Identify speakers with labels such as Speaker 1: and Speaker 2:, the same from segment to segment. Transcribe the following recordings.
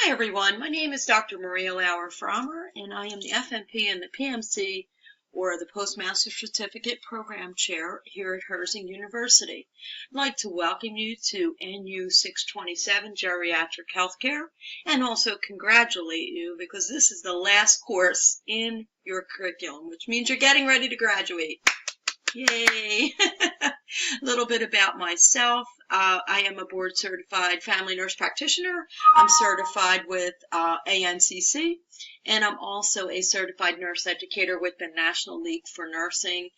Speaker 1: Hi everyone, my name is Dr. Maria Lauer-Pfrommer and I am the FNP and the PMC, or the Postmaster Certificate Program Chair here at Herzing University. I'd like to welcome you to NU627 Geriatric Healthcare and also congratulate you because this is the last course in your curriculum, which means you're getting ready to graduate. Yay! A little bit about myself. I am a board certified family nurse practitioner. I'm certified with ANCC, and I'm also a certified nurse educator with the National League for Nursing.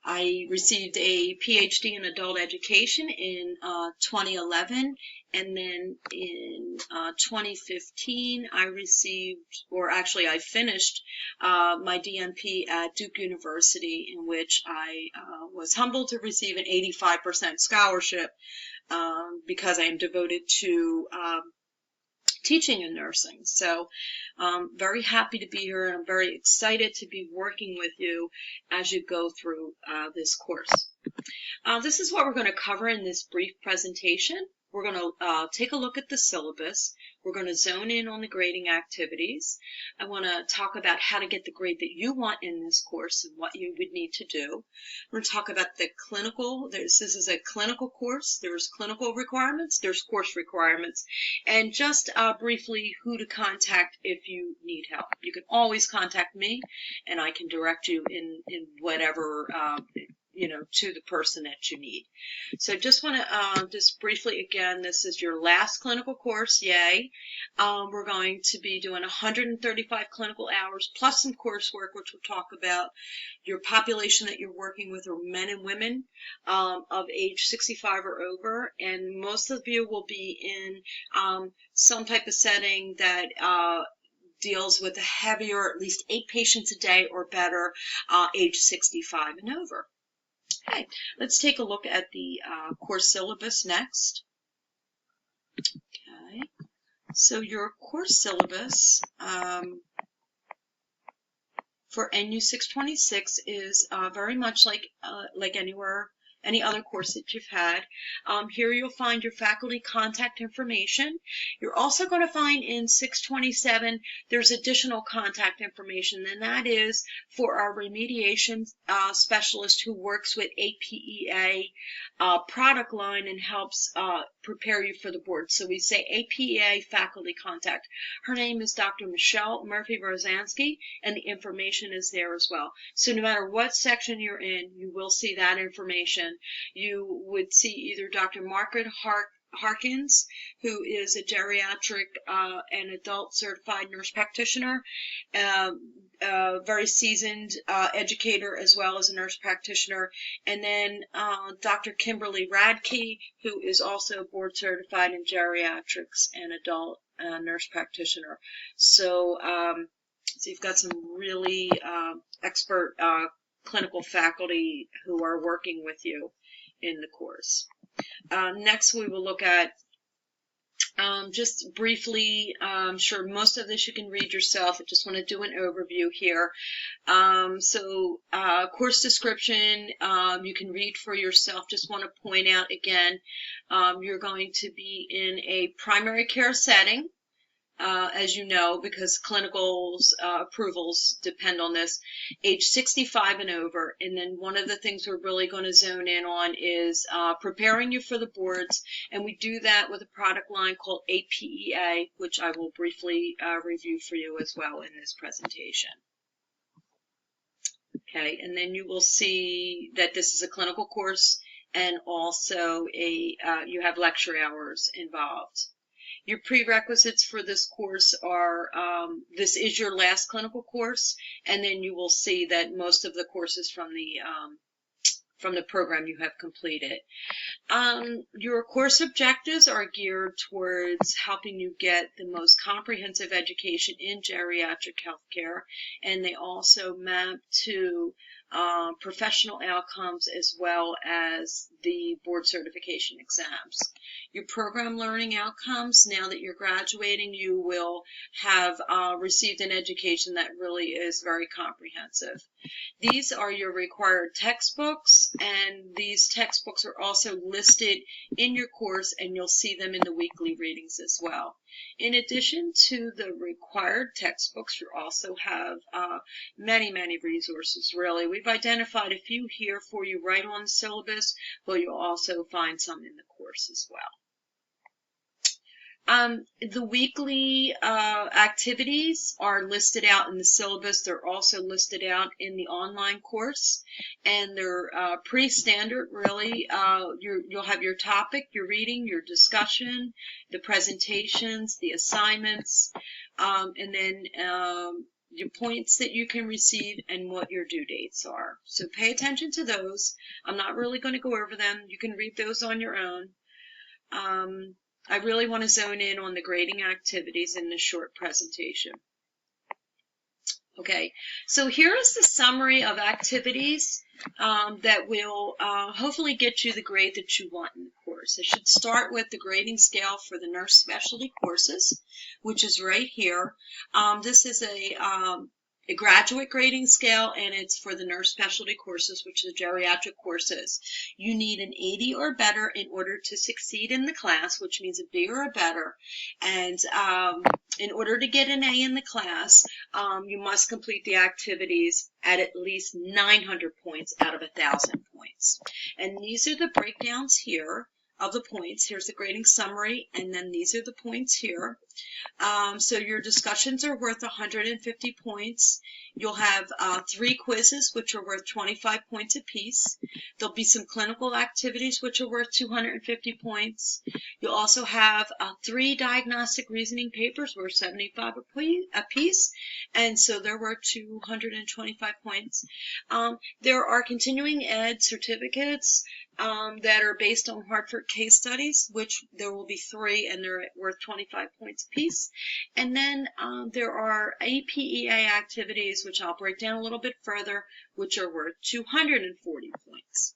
Speaker 1: I received a PhD in adult education in 2011, and then in 2015 I finished my DNP at Duke University, in which I was humbled to receive an 85% scholarship because I am devoted to teaching and nursing. So very happy to be here, and I'm very excited to be working with you as you go through this course. This is what we're going to cover in this brief presentation. We're going to take a look at the syllabus. We're going to zone in on the grading activities. I want to talk about how to get the grade that you want in this course and what you would need to do. We're going to talk about the clinical. This is a clinical course. There's clinical requirements. There's course requirements. And just briefly, who to contact if you need help. You can always contact me, and I can direct you in whatever to the person that you need. So just want to just briefly, again, this is your last clinical course, yay. We're going to be doing 135 clinical hours plus some coursework, which we'll talk about. Your population that you're working with are men and women of age 65 or over, and most of you will be in some type of setting that deals with a heavier, at least 8 patients a day or better, age 65 and over. Okay, let's take a look at the course syllabus next. Okay, so your course syllabus for NU626 is very much like any other course that you've had. Here you'll find your faculty contact information. You're also going to find in 627 there's additional contact information, and that is for our remediation specialist who works with APEA product line and helps prepare you for the board. So we say APEA faculty contact. Her name is Dr. Michelle Murphy-Rosansky, and the information is there as well. So no matter what section you're in, you will see that information. You would see either Dr. Margaret Harkins, who is a geriatric and adult certified nurse practitioner, very seasoned educator as well as a nurse practitioner, and then Dr. Kimberly Radke, who is also board certified in geriatrics and adult nurse practitioner. So you've got some really expert clinical faculty who are working with you in the course. Next, we will look at just briefly, I'm sure most of this you can read yourself. I just want to do an overview here. Course description, you can read for yourself. Just want to point out again, you're going to be in a primary care setting. As you know, because clinicals approvals depend on this, age 65 and over. And then one of the things we're really going to zone in on is preparing you for the boards, and we do that with a product line called APEA, which I will briefly review for you as well in this presentation. Okay, and then you will see that this is a clinical course, and also you have lecture hours involved. Your prerequisites for this course are, this is your last clinical course, and then you will see that most of the courses from the program you have completed. Your course objectives are geared towards helping you get the most comprehensive education in geriatric healthcare, and they also map to professional outcomes, as well as the board certification exams. Your program learning outcomes, now that you're graduating, you will have received an education that really is very comprehensive. These are your required textbooks, and these textbooks are also listed in your course, and you'll see them in the weekly readings as well. In addition to the required textbooks, you also have many, many resources, really. We've identified a few here for you right on the syllabus, but you'll also find some in the course as well. The weekly activities are listed out in the syllabus. They're also listed out in the online course, and they're pretty standard, really. You'll have your topic, your reading, your discussion, the presentations, the assignments, and then your points that you can receive and what your due dates are. So pay attention to those. I'm not really going to go over them. You can read those on your own. I really want to zone in on the grading activities in this short presentation. Okay, so here is the summary of activities that will hopefully get you the grade that you want in the course. I should start with the grading scale for the nurse specialty courses, which is right here. This is a graduate grading scale, and it's for the nurse specialty courses, which are geriatric courses. You need an 80 or better in order to succeed in the class, which means a B or a better. And in order to get an A in the class, you must complete the activities at least 900 points out of 1,000 points. And these are the breakdowns here of the points. Here's the grading summary, and then these are the points here. So your discussions are worth 150 points. You'll have 3 quizzes, which are worth 25 points apiece. There'll be some clinical activities, which are worth 250 points. You'll also have 3 diagnostic reasoning papers worth 75 apiece, and so they're worth 225 points. There are continuing ed certificates that are based on Hartford case studies, which there will be 3, and they're worth 25 points apiece. And then there are APEA activities, which I'll break down a little bit further, which are worth 240 points.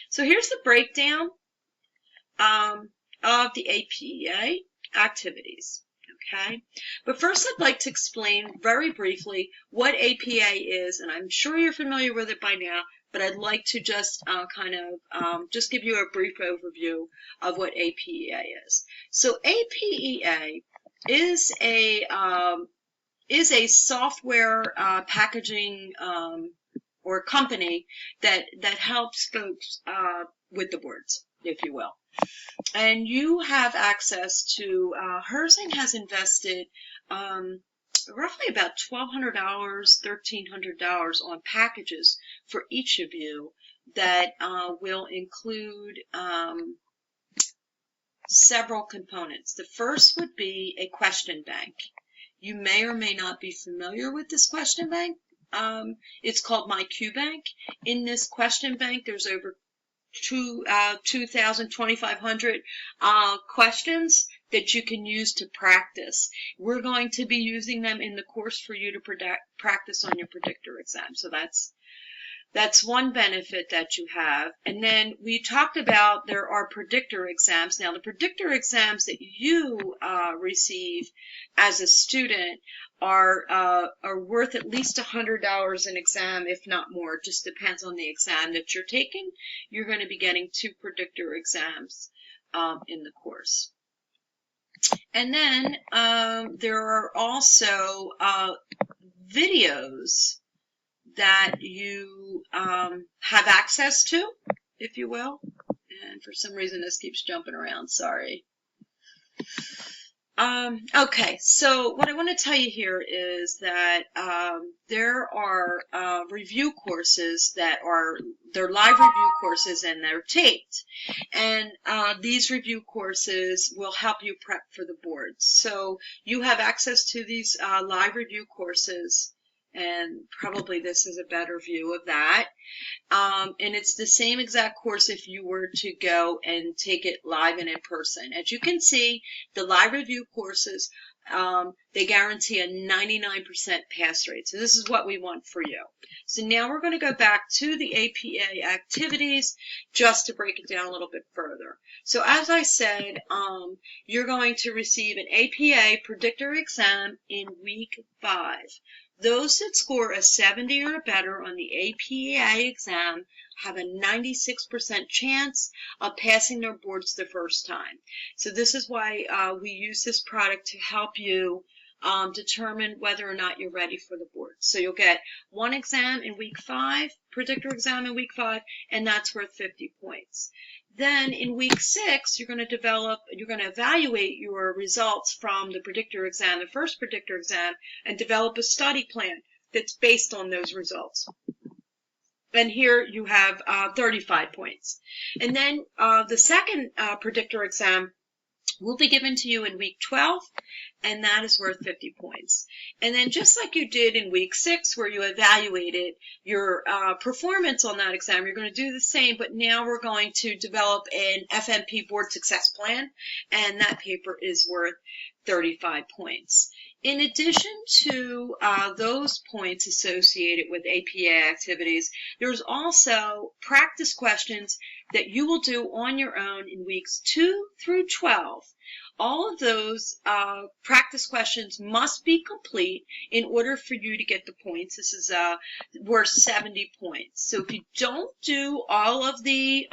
Speaker 1: So here's the breakdown of the APEA activities. Okay, but first I'd like to explain very briefly what APA is, and I'm sure you're familiar with it by now, but I'd like to just just give you a brief overview of what APEA is. So APEA is a software packaging or company that helps folks with the boards, if you will. And you have access to, Herzing has invested roughly about $1,200, $1,300 on packages for each of you that will include several components. The first would be a question bank. You may or may not be familiar with this question bank. It's called My Q Bank. In this question bank, there's over 2,500 questions that you can use to practice. We're going to be using them in the course for you to practice on your predictor exam. So that's one benefit that you have. And then we talked about there are predictor exams. Now, the predictor exams that you receive as a student are worth at least $100 an exam, if not more. It just depends on the exam that you're taking. You're going to be getting 2 predictor exams in the course. And then there are also videos that you have access to, if you will. And for some reason this keeps jumping around, sorry. Okay, so what I want to tell you here is that there are review courses they're live review courses, and they're taped. And these review courses will help you prep for the boards. So you have access to these live review courses, and probably this is a better view of that. And it's the same exact course if you were to go and take it live and in person. As you can see, the live review courses they guarantee a 99% pass rate. So this is what we want for you. So now we're going to go back to the APA activities just to break it down a little bit further. So as I said, you're going to receive an APA predictor exam in week 5. Those that score a 70 or better on the APA exam have a 96% chance of passing their boards the first time. So this is why we use this product to help you determine whether or not you're ready for the board. So you'll get one exam in week 5, predictor exam in week 5, and that's worth 50 points. Then in week 6, you're going to evaluate your results from the predictor exam, the first predictor exam, and develop a study plan that's based on those results. And here you have 35 points. And then the second predictor exam will be given to you in week 12, and that is worth 50 points. And then just like you did in week 6, where you evaluated your performance on that exam, you're going to do the same, but now we're going to develop an FNP board success plan, and that paper is worth 35 points. In addition to those points associated with APA activities, there's also practice questions that you will do on your own in weeks 2 through 12. All of those practice questions must be complete in order for you to get the points. This is worth 70 points. So if you don't do all of the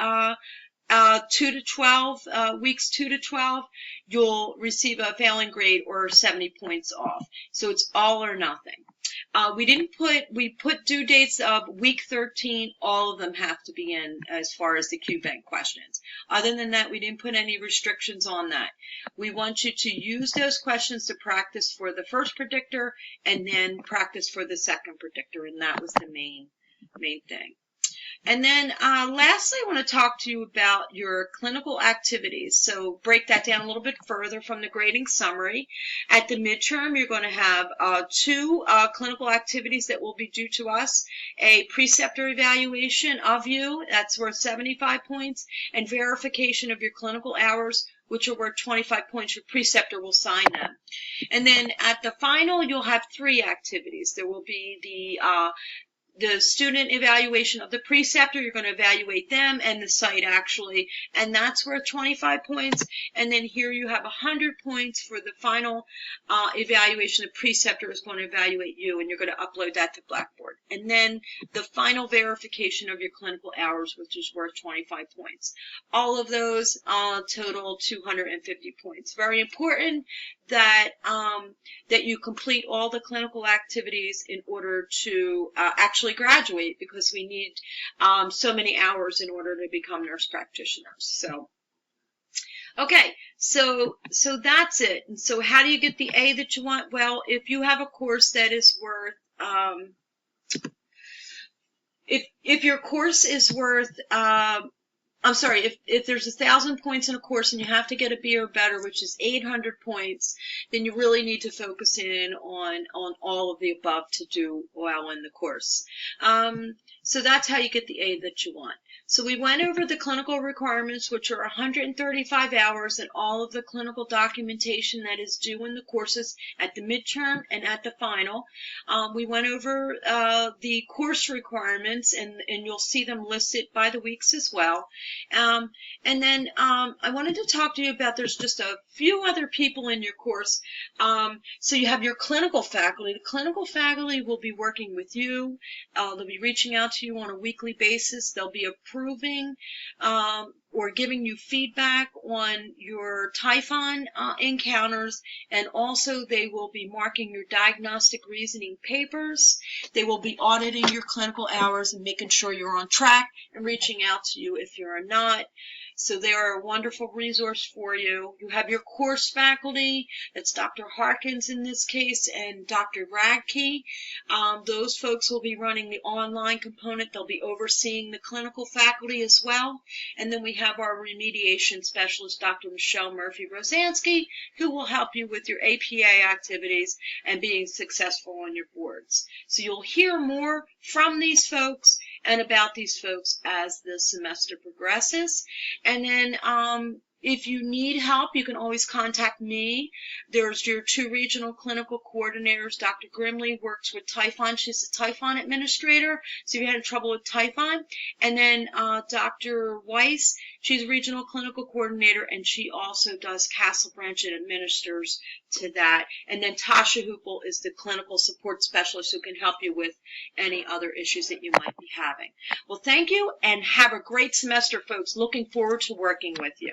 Speaker 1: 2 to 12, weeks 2 to 12, you'll receive a failing grade or 70 points off. So it's all or nothing. We put due dates of week 13. All of them have to be in as far as the Q Bank questions. Other than that, we didn't put any restrictions on that. We want you to use those questions to practice for the first predictor and then practice for the second predictor, and that was the main thing. And then lastly, I want to talk to you about your clinical activities. So break that down a little bit further from the grading summary. At the midterm, you're going to have 2 clinical activities that will be due to us. A preceptor evaluation of you, that's worth 75 points, and verification of your clinical hours, which are worth 25 points. Your preceptor will sign them. And then at the final, you'll have 3 activities. There will be the student evaluation of the preceptor. You're going to evaluate them and the site actually, and that's worth 25 points. And then here you have 100 points for the final evaluation. The preceptor is going to evaluate you, and you're going to upload that to Blackboard. And then the final verification of your clinical hours, which is worth 25 points. All of those total 250 points. Very important that you complete all the clinical activities in order to actually graduate, because we need so many hours in order to become nurse practitioners. So, okay, so that's it. And so how do you get the A that you want? Well, if you have a course that is worth, if your course is worth, if there's 1,000 points in a course and you have to get a B or better, which is 800 points, then you really need to focus in on all of the above to do well in the course. So that's how you get the A that you want. So we went over the clinical requirements, which are 135 hours and all of the clinical documentation that is due in the courses at the midterm and at the final. We went over the course requirements, and you'll see them listed by the weeks as well. And then I wanted to talk to you about, there's just a few other people in your course. So you have your clinical faculty. The clinical faculty will be working with you. They'll be reaching out to you on a weekly basis. They'll be approving or giving you feedback on your Typhon encounters, and also they will be marking your diagnostic reasoning papers. They will be auditing your clinical hours and making sure you're on track and reaching out to you if you're not. So they are a wonderful resource for you. You have your course faculty. That's Dr. Harkins in this case and Dr. Radke. Those folks will be running the online component. They'll be overseeing the clinical faculty as well. And then we have our remediation specialist, Dr. Michelle Murphy-Rosansky, who will help you with your APA activities and being successful on your boards. So you'll hear more from these folks and about these folks as the semester progresses. And then If you need help, you can always contact me. There's your 2 regional clinical coordinators. Dr. Grimley works with Typhon. She's the Typhon administrator, so if you had trouble with Typhon. And then Dr. Weiss, she's a regional clinical coordinator, and she also does Castle Branch and administers to that. And then Tasha Hoople is the clinical support specialist who can help you with any other issues that you might be having. Well, thank you, and have a great semester, folks. Looking forward to working with you.